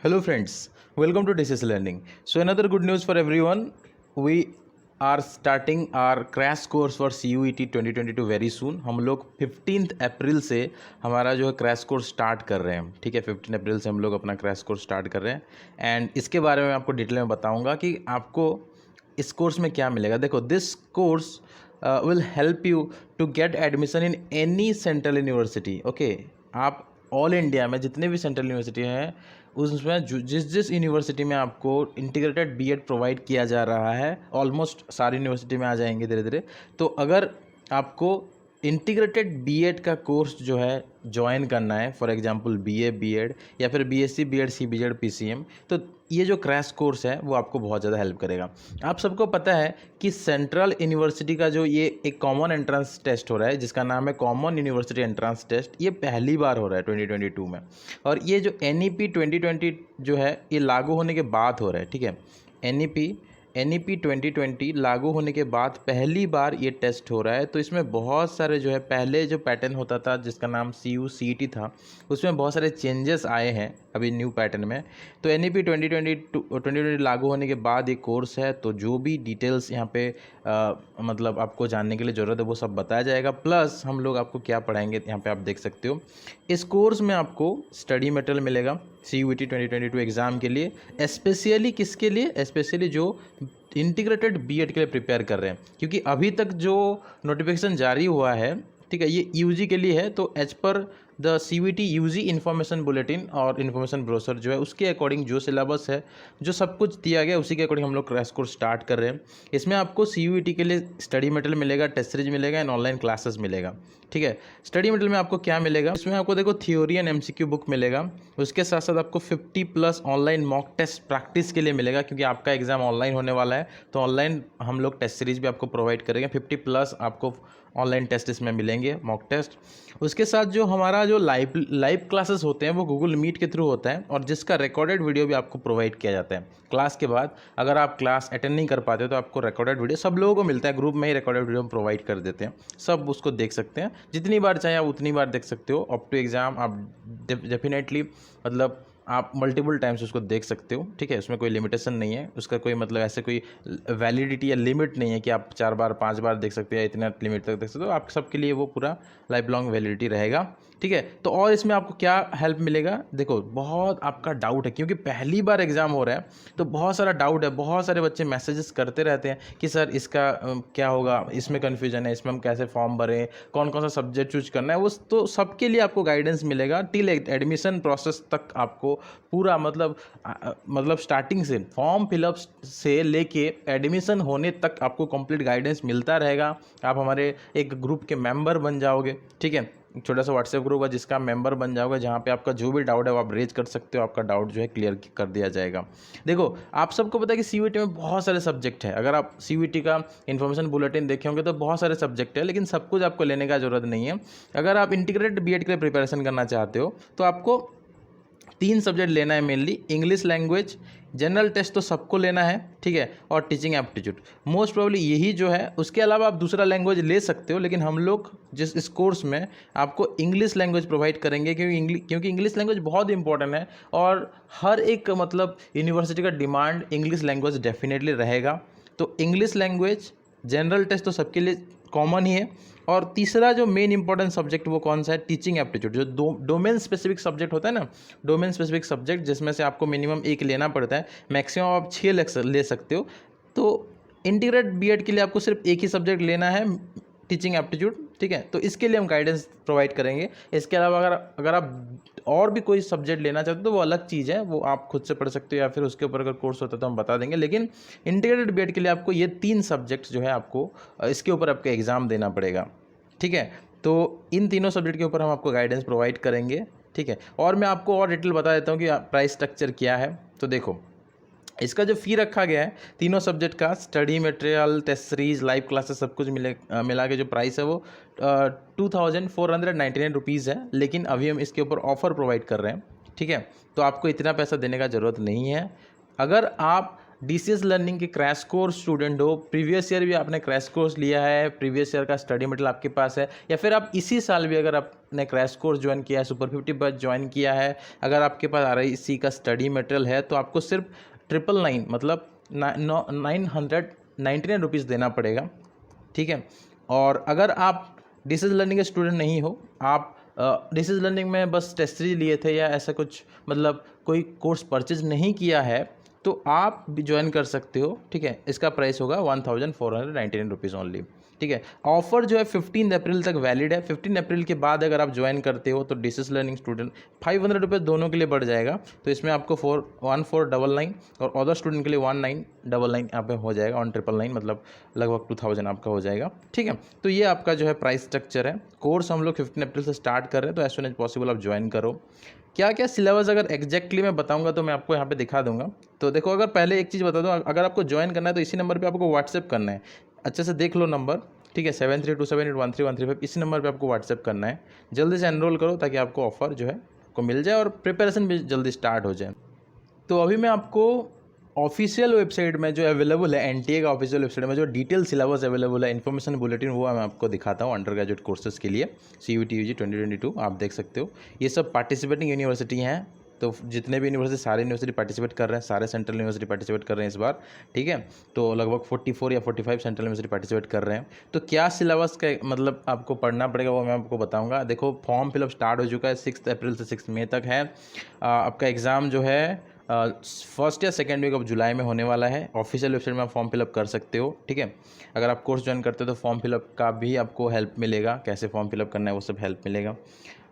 Hello friends, welcome to DCS Learning. So another good news for everyone. We are starting our crash course for CUET 2022 very soon. हम लोग 15 अप्रैल से हमारा जो है crash course start कर रहे हैं. ठीक है, 15 अप्रैल से हम लोग अपना क्रैश कोर्स स्टार्ट कर रहे हैं एंड इसके बारे में आपको डिटेल में बताऊंगा कि आपको इस कोर्स में क्या मिलेगा. देखो, this course will help you to get admission in any central university. Okay, आप ऑल इंडिया में जितने भी सेंट्रल यूनिवर्सिटी हैं उसमें जिस जिस यूनिवर्सिटी में आपको इंटीग्रेटेड बीएड प्रोवाइड किया जा रहा है, ऑलमोस्ट सारी यूनिवर्सिटी में आ जाएंगे धीरे धीरे. तो अगर आपको इंटीग्रेटेड बीएड का कोर्स जो है ज्वाइन करना है, फॉर एग्जांपल बीए बीएड या फिर बीएससी बीएड सीबीजेड पीसीएम, तो ये जो क्रैश कोर्स है वो आपको बहुत ज़्यादा हेल्प करेगा. आप सबको पता है कि सेंट्रल यूनिवर्सिटी का जो ये एक कॉमन एंट्रेंस टेस्ट हो रहा है जिसका नाम है कॉमन यूनिवर्सिटी एंट्रेंस टेस्ट, ये पहली बार हो रहा है 2022 में. और ये जो NEP 2020 जो है ये लागू होने के बाद हो रहा है. ठीक है, NEP 2020 लागू होने के बाद पहली बार ये टेस्ट हो रहा है. तो इसमें बहुत सारे जो है, पहले जो पैटर्न होता था जिसका नाम CUCET था, उसमें बहुत सारे चेंजेस आए हैं अभी न्यू पैटर्न में. तो NEP 2020 लागू होने के बाद ये कोर्स है. तो जो भी डिटेल्स यहाँ पे मतलब आपको जानने के लिए ज़रूरत है वो सब बताया जाएगा. प्लस हम लोग आपको क्या पढ़ाएंगे यहाँ पे आप देख सकते हो. इस कोर्स में आपको स्टडी मटेरियल मिलेगा CUET 2022 एग्ज़ाम के लिए, स्पेशली किसके लिए, स्पेशली जो इंटीग्रेटेड बीएड के लिए प्रिपेयर कर रहे हैं. क्योंकि अभी तक जो नोटिफिकेशन जारी हुआ है, ठीक है, ये यूजी के लिए है. तो as per the CUET UG information bulletin और इन्फॉर्मेशन ब्रोशर जो है उसके अकॉर्डिंग जो सिलेबस है, जो सब कुछ दिया गया उसी के अकॉर्डिंग हम लोग क्रैश कोर्स स्टार्ट कर रहे हैं. इसमें आपको CUET के लिए स्टडी मटेरियल मिलेगा, टेस्ट सीरीज मिलेगा एंड ऑनलाइन क्लासेस मिलेगा. ठीक है, स्टडी मटेरियल में आपको क्या मिलेगा, इसमें आपको देखो थ्योरी एंड MCQ बुक मिलेगा. उसके साथ साथ आपको 50+ ऑनलाइन मॉक टेस्ट प्रैक्टिस के लिए मिलेगा, क्योंकि आपका एग्जाम ऑनलाइन होने वाला है. तो ऑनलाइन हम लोग टेस्ट सीरीज भी आपको प्रोवाइड करेंगे. 50+ आपको ऑनलाइन टेस्ट इसमें मिलेंगे, मॉक टेस्ट. उसके साथ जो हमारा जो लाइव क्लासेस होते हैं वो गूगल मीट के थ्रू होता है और जिसका रिकॉर्डेड वीडियो भी आपको प्रोवाइड किया जाता है. क्लास के बाद अगर आप क्लास अटेंड नहीं कर पाते तो आपको रिकॉर्डेड वीडियो सब लोगों को मिलता है, ग्रुप में ही रिकॉर्डेड वीडियो हम प्रोवाइड कर देते हैं. सब उसको देख सकते हैं, जितनी बार चाहे आप उतनी बार देख सकते हो. अप टू एग्ज़ाम आप डेफिनेटली मतलब आप मल्टीपल टाइम्स उसको देख सकते हो. ठीक है, उसमें कोई लिमिटेशन नहीं है, उसका कोई मतलब ऐसे कोई वैलिडिटी या लिमिट नहीं है कि आप 4 बार 5 बार देख सकते हो या इतना लिमिट तक देख सकते हो. आप सबके लिए वो पूरा लाइफ लॉन्ग वैलिडिटी रहेगा. ठीक है, तो और इसमें आपको क्या हेल्प मिलेगा, देखो बहुत आपका डाउट है क्योंकि पहली बार एग्ज़ाम हो रहा है तो बहुत सारा डाउट है. बहुत सारे बच्चे मैसेजेस करते रहते हैं कि सर इसका क्या होगा, इसमें कन्फ्यूजन है, इसमें हम कैसे फॉर्म भरें, कौन कौन सा सब्जेक्ट चूज करना है. वो तो सबके लिए आपको गाइडेंस मिलेगा टिल एडमिशन प्रोसेस तक. आपको पूरा मतलब स्टार्टिंग से फॉर्म फिलअप से लेके एडमिशन होने तक आपको कंप्लीट गाइडेंस मिलता रहेगा. आप हमारे एक ग्रुप के मेंबर बन जाओगे. ठीक है, एक छोटा सा व्हाट्सएप ग्रुप है जिसका मेंबर बन जाओगे, जहाँ पे आपका जो भी डाउट है वो आप रेज कर सकते हो. आपका डाउट जो है क्लियर कर दिया जाएगा. देखो, आप सबको पता है कि CUET में बहुत सारे सब्जेक्ट है. अगर आप CUET का इन्फॉर्मेशन बुलेटिन देखे होंगे तो बहुत सारे सब्जेक्ट है, लेकिन सब कुछ आपको लेने का जरूरत नहीं है. अगर आप इंटीग्रेटेड बीएड के लिए प्रिपरेशन करना चाहते हो तो आपको 3 सब्जेक्ट लेना है mainly. English language, general test तो सबको लेना है, ठीक है, और टीचिंग एप्टीट्यूड मोस्ट प्रॉब्ली यही जो है. उसके अलावा आप दूसरा लैंग्वेज ले सकते हो, लेकिन हम लोग जिस इस कोर्स में आपको इंग्लिश लैंग्वेज प्रोवाइड करेंगे क्योंकि इंग्लिश लैंग्वेज बहुत इंपॉर्टेंट है और हर एक मतलब यूनिवर्सिटी का डिमांड इंग्लिश लैंग्वेज डेफिनेटली रहेगा. तो इंग्लिश लैंग्वेज, जनरल टेस्ट तो सबके लिए कॉमन ही है. और तीसरा जो मेन इंपॉर्टेंट सब्जेक्ट वो कौन सा है, टीचिंग एप्टीट्यूड. जो डोमेन स्पेसिफिक सब्जेक्ट होता है ना, डोमेन स्पेसिफिक सब्जेक्ट जिसमें से आपको मिनिमम 1 लेना पड़ता है, मैक्सिमम आप 6 ले सकते हो. तो इंटीग्रेटेड बीएड के लिए आपको सिर्फ एक ही सब्जेक्ट लेना है, टीचिंग एप्टीट्यूड. ठीक है, तो इसके लिए हम गाइडेंस प्रोवाइड करेंगे. इसके अलावा अगर आप और भी कोई सब्जेक्ट लेना चाहते हो तो वो अलग चीज़ है, वो आप खुद से पढ़ सकते हो या फिर उसके ऊपर अगर कोर्स होता है तो हम बता देंगे. लेकिन इंटीग्रेटेड बीएड के लिए आपको ये 3 सब्जेक्ट जो है आपको इसके ऊपर आपका एग्ज़ाम देना पड़ेगा. ठीक है, तो इन तीनों सब्जेक्ट के ऊपर हम आपको गाइडेंस प्रोवाइड करेंगे. ठीक है, और मैं आपको और डिटेल बता देता हूँ कि प्राइस स्ट्रक्चर क्या है. तो देखो, इसका जो फ़ी रखा गया है तीनों सब्जेक्ट का, study material, test series, live classes सब कुछ मिला के जो प्राइस है वो 2499 रुपीज़ है. लेकिन अभी हम इसके ऊपर ऑफ़र प्रोवाइड कर रहे हैं. ठीक है, तो आपको इतना पैसा देने का ज़रूरत नहीं है. अगर आप DCS लर्निंग के क्रैश कोर्स स्टूडेंट हो, प्रीवियस ईयर भी आपने क्रैश कोर्स लिया है, प्रीवियस ईयर का स्टडी मटेरियल आपके पास है, या फिर आप इसी साल भी अगर आपने क्रैश कोर्स ज्वाइन किया है, सुपर 50 बैच ज्वाइन किया है, अगर आपके पास RIC का स्टडी मटेरियल है, तो आपको सिर्फ 999 मतलब 999 रुपीज़ देना पड़ेगा, ठीक है। और अगर आप DCS लर्निंग के स्टूडेंट नहीं हो, आप DCS लर्निंग में बस टेस्ट सीरीज लिए थे या ऐसा कुछ, मतलब कोई कोर्स परचेज नहीं किया है, तो आप भी ज्वाइन कर सकते हो, ठीक है। इसका प्राइस होगा 1499 रुपीज़ ओनली, ठीक है। ऑफर जो है 15 अप्रैल तक वैलिड है। 15 अप्रैल के बाद अगर आप ज्वाइन करते हो तो DCS लर्निंग स्टूडेंट 500 रुपये दोनों के लिए बढ़ जाएगा, तो इसमें आपको 1499 और अदर स्टूडेंट के लिए 1999 यहाँ पे हो जाएगा, 1999 मतलब लगभग 2000 आपका हो जाएगा, ठीक है। तो ये आपका जो है प्राइस स्ट्रक्चर है। कोर्स हम लोग 15 अप्रैल से स्टार्ट कर रहे हैं, तो एज सुन एज पॉसिबल आप ज्वाइन करो। क्या क्या सिलेबस अगर एग्जैक्टली मैं बताऊंगा तो मैं आपको यहाँ पे दिखा दूंगा। तो देखो, अगर पहले एक चीज़ बता दूँ, अगर आपको ज्वाइन करना है तो इसी नंबर पे आपको व्हाट्सएप करना है, अच्छे से देख लो नंबर, ठीक है, 7327813135, इसी नंबर पे आपको व्हाट्सएप करना है। जल्दी से एनरोल करो ताकि आपको ऑफर जो है को मिल जाए और प्रिपरेशन भी जल्दी स्टार्ट हो जाए। तो अभी मैं आपको ऑफिशियल वेबसाइट में जो अवेलेबल है, NTA का ऑफिशियल वेबसाइट में जो डिटेल सिलेबस अवेलेबल है, इन्फॉर्मेशन बुलेटिन, वो मैं आपको दिखाता हूँ अंडर ग्रेजुएट कोर्सेज के लिए CUET UG 2022। आप देख सकते हो ये सब पार्टिसिपेटिंग यूनिवर्सिटी हैं, तो जितने भी यूनिवर्सिटी, सारे यूनिवर्सिटी पार्टिसिपेट कर रहे हैं, सारे सेंट्रल यूनिवर्सिटी पार्टिसिपेट कर रहे हैं इस बार, ठीक है। तो लगभग 44 या 45 सेंट्रल यूनिवर्सिटी पार्टिसिपेट कर रहे हैं। तो क्या सिलेबस का मतलब आपको पढ़ना पड़ेगा वो मैं आपको बताऊंगा। देखो, फॉर्म फिलअप स्टार्ट हो चुका है, 6 अप्रैल से 6 मई तक है। आपका एग्ज़ाम जो है फर्स्ट या सेकेंड वीक ऑफ जुलाई में होने वाला है। ऑफिशियल वेबसाइट में आप फॉर्म फिलअप कर सकते हो, ठीक है। अगर आप कोर्स ज्वाइन करते हो तो फॉर्म फिलअप का भी आपको हेल्प मिलेगा, कैसे फॉर्म फिलअप करना है वो सब हेल्प मिलेगा।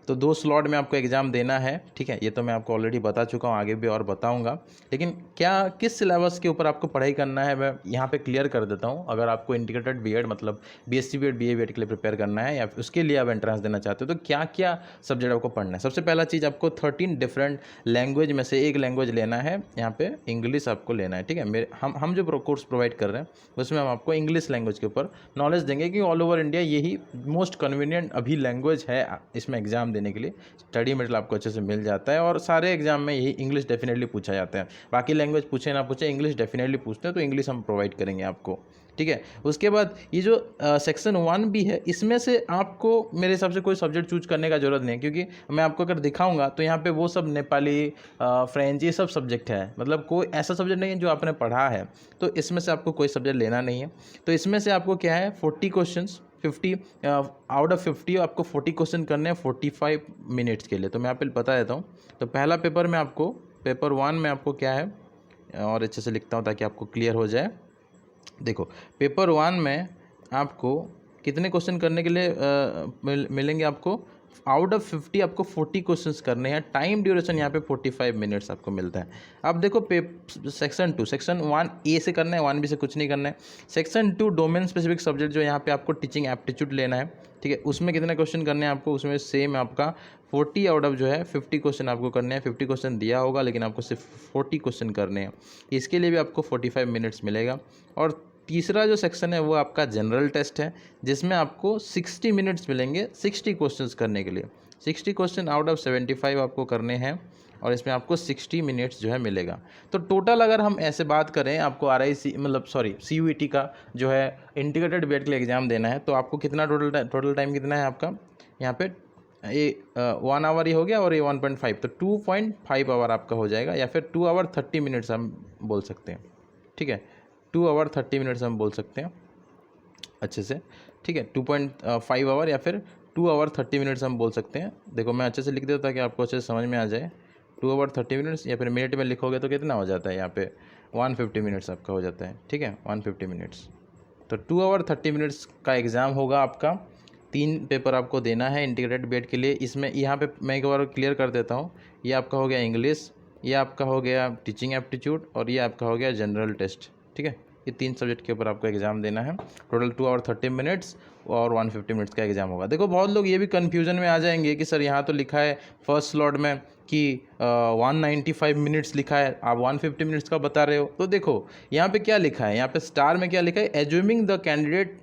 तो 2 स्लॉट में आपको एग्ज़ाम देना है, ठीक है। ये तो मैं आपको ऑलरेडी बता चुका हूँ, आगे भी और बताऊँगा। लेकिन क्या किस सिलेबस के ऊपर आपको पढ़ाई करना है मैं यहाँ पे क्लियर कर देता हूँ। अगर आपको इंटीग्रेटेड बीएड मतलब BSc बीएड BA बीएड के लिए प्रिपेयर करना है या उसके लिए आप एंट्रेंस देना चाहते हो, तो क्या क्या सब्जेक्ट आपको पढ़ना है। सबसे पहला चीज़, आपको 13 डिफरेंट लैंग्वेज में से एक लैंग्वेज लेना है। यहाँ पे इंग्लिश आपको लेना है, ठीक है। हम जो कोर्स प्रोवाइड कर रहे हैं उसमें हम आपको इंग्लिश लैंग्वेज के ऊपर नॉलेज देंगे कि ऑल ओवर इंडिया यही मोस्ट कन्वीनियंट अभी लैंग्वेज है इसमें एग्ज़ाम देने के लिए। स्टडी मटेरियल आपको अच्छे से मिल जाता है और सारे एग्जाम में यही इंग्लिश डेफिनेटली पूछा जाता है। बाकी लैंग्वेज पूछे ना पूछे, इंग्लिश डेफिनेटली पूछते हैं, तो इंग्लिश हम प्रोवाइड करेंगे आपको, ठीक है। उसके बाद ये जो सेक्शन 1 भी है, इसमें से आपको मेरे हिसाब से कोई सब्जेक्ट चूज करने का जरूरत नहीं है, क्योंकि मैं आपको अगर दिखाऊंगा तो यहाँ पे वो सब नेपाली, फ्रेंच, ये सब सब्जेक्ट है, मतलब कोई ऐसा सब्जेक्ट नहीं है जो आपने पढ़ा है, तो इसमें से आपको कोई सब्जेक्ट लेना नहीं है। तो इसमें से आपको क्या है, 40 क्वेश्चन, 50 आउट ऑफ 50 आपको 40 क्वेश्चन करने हैं 45 मिनट्स के लिए। तो मैं यहाँ पे बता देता हूँ। तो पहला पेपर में आपको, पेपर 1 में आपको क्या है, और अच्छे से लिखता हूँ ताकि आपको क्लियर हो जाए। देखो, पेपर 1 में आपको कितने क्वेश्चन करने के लिए मिलेंगे आपको, आउट ऑफ 50 आपको 40 क्वेश्चंस करने हैं। टाइम ड्यूरेशन यहाँ पे 45 मिनट्स आपको मिलता है। अब देखो, सेक्शन 2, सेक्शन 1A से करना है, 1B से कुछ नहीं करना है। सेक्शन 2 डोमेन स्पेसिफिक सब्जेक्ट, जो यहाँ पे आपको टीचिंग एप्टीट्यूड लेना है, ठीक है। उसमें कितने क्वेश्चन करने हैं आपको, उसमें सेम आपका 40 आउट ऑफ जो है 50 क्वेश्चन आपको करने हैं। 50 क्वेश्चन दिया होगा लेकिन आपको सिर्फ 40 क्वेश्चन करने हैं। इसके लिए भी आपको 45 मिनट्स मिलेगा। और तीसरा जो सेक्शन है वो आपका जनरल टेस्ट है, जिसमें आपको 60 मिनट्स मिलेंगे 60 क्वेश्चंस करने के लिए। 60 क्वेश्चन आउट ऑफ 75 आपको करने हैं और इसमें आपको 60 मिनट्स जो है मिलेगा। तो टोटल अगर हम ऐसे बात करें, आपको RIC मतलब CUET का जो है इंटीग्रेटेड बीएड के लिए एग्ज़ाम देना है, तो आपको कितना टोटल टाइम कितना है आपका, यहाँ पे ये 1 आवर ही हो गया और ये 1.5, तो 2.5 आवर आपका हो जाएगा, या फिर 2 आवर 30 मिनट्स हम बोल सकते हैं, ठीक है। 2 आवर 30 मिनट्स हम बोल सकते हैं अच्छे से, ठीक है। 2.5 आवर या फिर 2 आवर 30 मिनट्स हम बोल सकते हैं। देखो, मैं अच्छे से लिख देता ताकि आपको अच्छे से समझ में आ जाए। 2 आवर 30 मिनट्स, या फिर मिनट में लिखोगे तो कितना हो जाता है, यहाँ पे 150 मिनट्स आपका हो जाता है, ठीक है, 150 मिनट्स। तो 2 आवर 30 मिनट्स का एग्ज़ाम होगा आपका। 3 पेपर आपको देना है इंटीग्रेटेड बीएड के लिए। इसमें यहाँ पे मैं एक बार क्लियर कर देता हूँ। ये आपका हो गया इंग्लिश, ये आपका हो गया टीचिंग एप्टीट्यूड, और ये आपका हो गया जनरल टेस्ट, ठीक है। ये 3 सब्जेक्ट के ऊपर आपको एग्ज़ाम देना है। टोटल 2 आवर 30 मिनट्स और 150 मिनट्स का एग्ज़ाम होगा। देखो, बहुत लोग ये भी कन्फ्यूजन में आ जाएंगे कि सर यहाँ तो लिखा है फर्स्ट स्लॉट में कि 195 मिनट्स लिखा है, आप 150 मिनट्स का बता रहे हो। तो देखो यहाँ पे क्या लिखा है, यहाँ पे स्टार में क्या लिखा है, assuming the candidate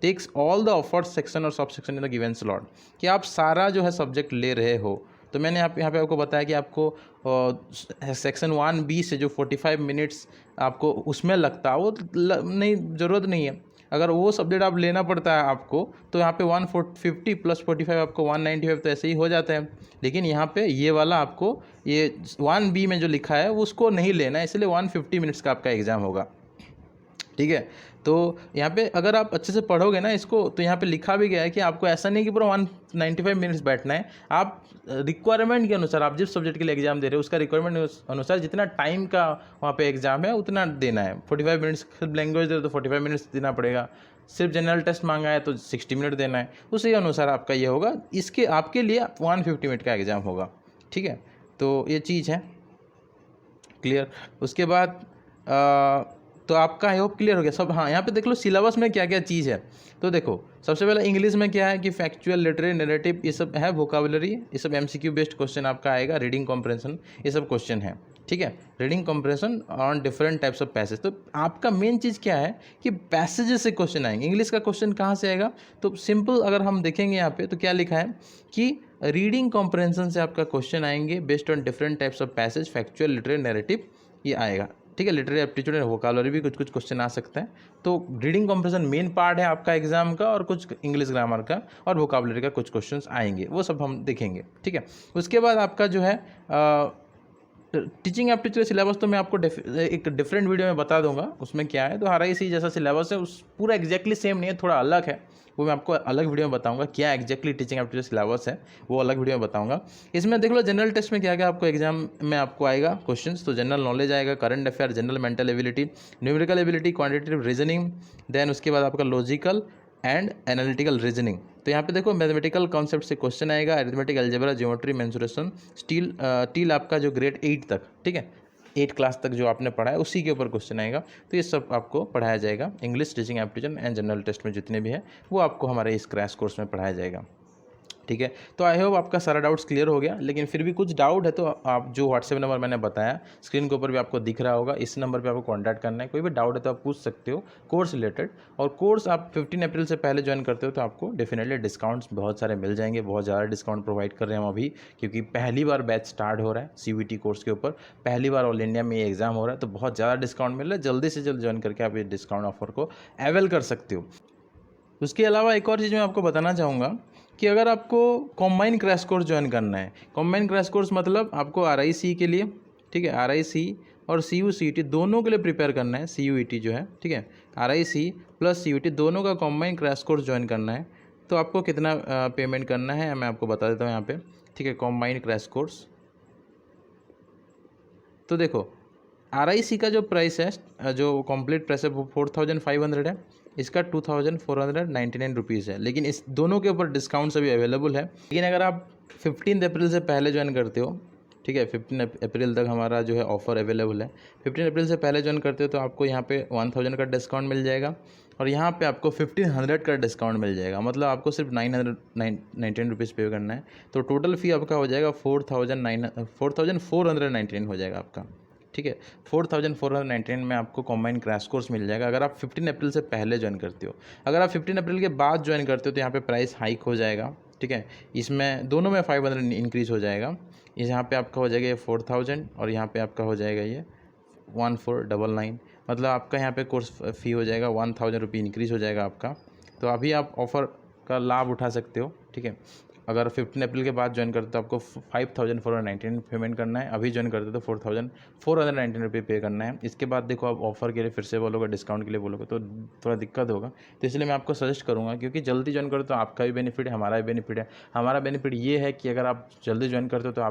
takes all the offered section और sub section in the given slot, कि आप सारा जो है सब्जेक्ट ले रहे हो, तो मैंने यहाँ पे आपको बताया कि आपको सेक्शन 1B से जो 45 मिनट्स आपको उसमें लगता है वो नहीं, ज़रूरत नहीं है। अगर वो सब्जेक्ट आप लेना पड़ता है आपको तो यहाँ पे 150 प्लस 45 आपको 195 तो ऐसे ही हो जाता है। लेकिन यहाँ पे ये वाला आपको ये 1B में जो लिखा है उसको नहीं लेना है, इसलिए 150 मिनट्स का आपका एग्ज़ाम होगा। ठीक है, तो यहाँ पे अगर आप अच्छे से पढ़ोगे ना इसको तो यहाँ पे लिखा भी गया है कि आपको ऐसा नहीं कि पूरा 195 मिनट्स बैठना है। आप रिक्वायरमेंट के अनुसार, आप जिस सब्जेक्ट के लिए एग्जाम दे रहे हो उसका रिक्वायरमेंट अनुसार जितना टाइम का वहाँ पे एग्जाम है उतना देना है। 45 मिनट्स सिर्फ लैंग्वेज दे रहे हो तो 45 मिनट्स देना पड़ेगा, सिर्फ जनरल टेस्ट मांगा है तो 60 मिनट देना है, उसी अनुसार आपका ये होगा। इसके आपके लिए 150 मिनट का एग्ज़ाम होगा। ठीक है, तो ये चीज़ है क्लियर। उसके बाद तो आपका आई होप क्लियर हो गया सब। हाँ, यहाँ पे देख लो सिलेबस में क्या क्या चीज़ है। तो देखो सबसे पहले इंग्लिश में क्या है कि फैक्चुअल, लिटरेरी, नैरेटिव ये सब है, वोकाबुलरी ये सब MCQ बेस्ड क्वेश्चन आपका आएगा, रीडिंग कॉम्प्रहेंशन ये सब क्वेश्चन है। ठीक है, reading comprehension on different types of passage. तो आपका मेन चीज़ क्या है कि पैसेजेस से क्वेश्चन आएंगे। इंग्लिश का क्वेश्चन कहाँ से आएगा, तो सिंपल अगर हम देखेंगे यहाँ पे तो क्या लिखा है कि रीडिंग कॉम्प्रहेंशन से आपका क्वेश्चन आएंगे based on different types of passage, factual, literary, narrative ये आएगा। ठीक है, लिटरेरी एप्टीट्यूड एंड वोकाबुलरी भी कुछ क्वेश्चन आ सकते हैं। तो रीडिंग कॉम्प्रहेंशन मेन पार्ट है आपका एग्जाम का, और कुछ इंग्लिश ग्रामर का और वोकाबुलरी का कुछ क्वेश्चंस आएंगे, वो सब हम देखेंगे। ठीक है, उसके बाद आपका जो है टीचिंग एप्टीट्यूड सिलेबस तो मैं आपको एक डिफरेंट वीडियो में बता दूंगा उसमें क्या है। तो RIC जैसा सिलेबस है, उस पूरा एग्जैक्टली सेम नहीं है, थोड़ा अलग है, वो मैं आपको अलग वीडियो में बताऊंगा क्या एग्जैक्टली टीचिंग एप्टीट्यूड सिलेबस है, वो अलग वीडियो में बताऊंगा। इसमें देख लो जनरल टेस्ट में क्या क्या आपको एग्जाम में आपको आएगा क्वेश्चंस। तो जनरल नॉलेज आएगा, current affair, general mental ability, numerical ability, quantitative reasoning, then उसके बाद आपका लॉजिकल एंड एनालिटिकल रीजनिंग। तो यहाँ पे देखो मैथमेटिकल कॉन्सेप्ट से क्वेश्चन आएगा, arithmetic, algebra, geometry, mensuration, till आपका जो ग्रेड 8 तक, ठीक है 8 क्लास तक जो आपने पढ़ा है उसी के ऊपर क्वेश्चन आएगा। तो ये सब आपको पढ़ाया जाएगा। English, teaching aptitude and general test में जितने भी है वो आपको हमारे इस क्रैश कोर्स में पढ़ाया जाएगा। ठीक है, तो आई होप आपका सारा डाउट्स क्लियर हो गया। लेकिन फिर भी कुछ डाउट है तो आप जो व्हाट्सएप नंबर मैंने बताया स्क्रीन के ऊपर भी आपको दिख रहा होगा, इस नंबर पे आपको कांटेक्ट करना है। कोई भी डाउट है तो आप पूछ सकते हो कोर्स रिलेटेड। और कोर्स आप 15 अप्रैल से पहले ज्वाइन करते हो तो आपको डेफिनेटली डिस्काउंट्स बहुत सारे मिल जाएंगे। बहुत ज़्यादा डिस्काउंट प्रोवाइड कर रहे हैं हम अभी, क्योंकि पहली बार बैच स्टार्ट हो रहा है CUET कोर्स के ऊपर, पहली बार ऑल इंडिया में ये एग्जाम हो रहा है, तो बहुत ज़्यादा डिस्काउंट मिल रहा है। जल्दी से जल्द ज्वाइन करके आप ये डिस्काउंट ऑफर को अवेल कर सकते हो। उसके अलावा एक और चीज़ मैं आपको बताना चाहूँगा कि अगर आपको कॉम्बाइन क्रैश कोर्स ज्वाइन करना है, कॉम्बाइन क्रैश कोर्स मतलब आपको RIC के लिए, ठीक है RIC और CUCET दोनों के लिए प्रिपेयर करना है। CUET जो है, ठीक है RIC प्लस CUET दोनों का कॉम्बाइन क्रैश कोर्स ज्वाइन करना है। तो आपको कितना पेमेंट करना है मैं आपको बता देता हूँ यहाँ पे। ठीक है, कॉम्बाइन क्रैश कोर्स, तो देखो RIC का जो प्राइस है, जो कंप्लीट प्राइस है वो 4500 है, इसका 2499 रुपीज़ है। लेकिन इस दोनों के ऊपर डिस्काउंट्स अभी अवेलेबल है। लेकिन अगर आप 15 अप्रैल से पहले ज्वाइन करते हो, ठीक है 15 अप्रैल तक हमारा जो है ऑफ़र अवेलेबल है, 15 अप्रैल से पहले ज्वाइन करते हो तो आपको यहाँ पे 1000 का डिस्काउंट मिल जाएगा, और यहाँ पे आपको 1500 का डिस्काउंट मिल जाएगा। मतलब आपको सिर्फ 919 रुपीज़ पे करना है। तो टोटल फ़ी आपका हो जाएगा 4499 हो जाएगा आपका। ठीक है, 4499 में आपको कॉम्बाइन क्रैश कोर्स मिल जाएगा अगर आप 15 अप्रैल से पहले ज्वाइन करते हो। अगर आप 15 अप्रैल के बाद ज्वाइन करते हो तो यहाँ पे प्राइस हाइक हो जाएगा। ठीक है, इसमें दोनों में 500 इंक्रीज़ हो जाएगा। इस यहाँ पे आपका हो जाएगा ये 4000 और यहाँ पे आपका हो जाएगा ये 1499। मतलब आपका यहाँ पे कोर्स फ़ी हो जाएगा 1000 रुपये इंक्रीज़ हो जाएगा आपका। तो अभी आप ऑफ़र का लाभ उठा सकते हो। ठीक है, अगर 15 अप्रैल के बाद ज्वाइन करते हो तो आपको 5499 पेमेंट करना है, अभी ज्वाइन करते हो तो 4499 रुपये पे करना है। इसके बाद देखो आप ऑफ़र के लिए फिर से बोलोगे, डिस्काउंट के लिए बोलोगे तो थोड़ा दिक्कत होगा। तो इसलिए मैं आपको सजेस्ट करूँगा, क्योंकि जल्दी ज्वाइन करो तो आपका भी बेनिफिट है, हमारा भी बेनिफिट है। हमारा बेनिफिट ये है कि अगर आप जल्दी ज्वाइन करते हो तो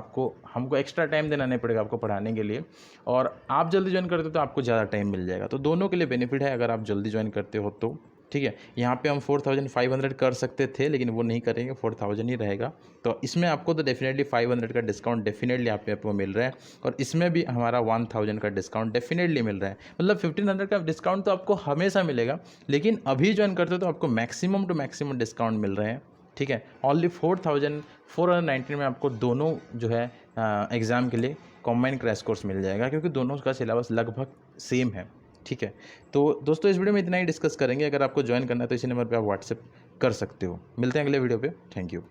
हमको एक्स्ट्रा टाइम देना नहीं पड़ेगा आपको पढ़ाने के लिए, और आप जल्दी ज्वाइन करते हो तो आपको ज़्यादा टाइम मिल जाएगा। तो दोनों के लिए बेनिफिट है अगर आप जल्दी ज्वाइन करते हो तो। ठीक है, यहाँ पे हम 4500 कर सकते थे लेकिन वो नहीं करेंगे, 4000 ही रहेगा। तो इसमें आपको तो डेफिनेटली 500 का डिस्काउंट डेफिनेटली आपको मिल रहा है, और इसमें भी हमारा 1000 का डिस्काउंट डेफिनेटली मिल रहा है। मतलब 1500 का डिस्काउंट तो आपको हमेशा मिलेगा, लेकिन अभी ज्वाइन करते हो तो आपको मैक्सिमम टू मैक्सिमम डिस्काउंट मिल रहे हैं। ठीक है, ओनली 4499 में आपको दोनों जो है एग्ज़ाम के लिए कॉम्बाइन क्रैश कोर्स मिल जाएगा, क्योंकि दोनों का सिलेबस लगभग सेम है। ठीक है, तो दोस्तों इस वीडियो में इतना ही डिस्कस करेंगे। अगर आपको ज्वाइन करना है तो इसी नंबर पे आप व्हाट्सएप कर सकते हो। मिलते हैं अगले वीडियो पे। Thank you.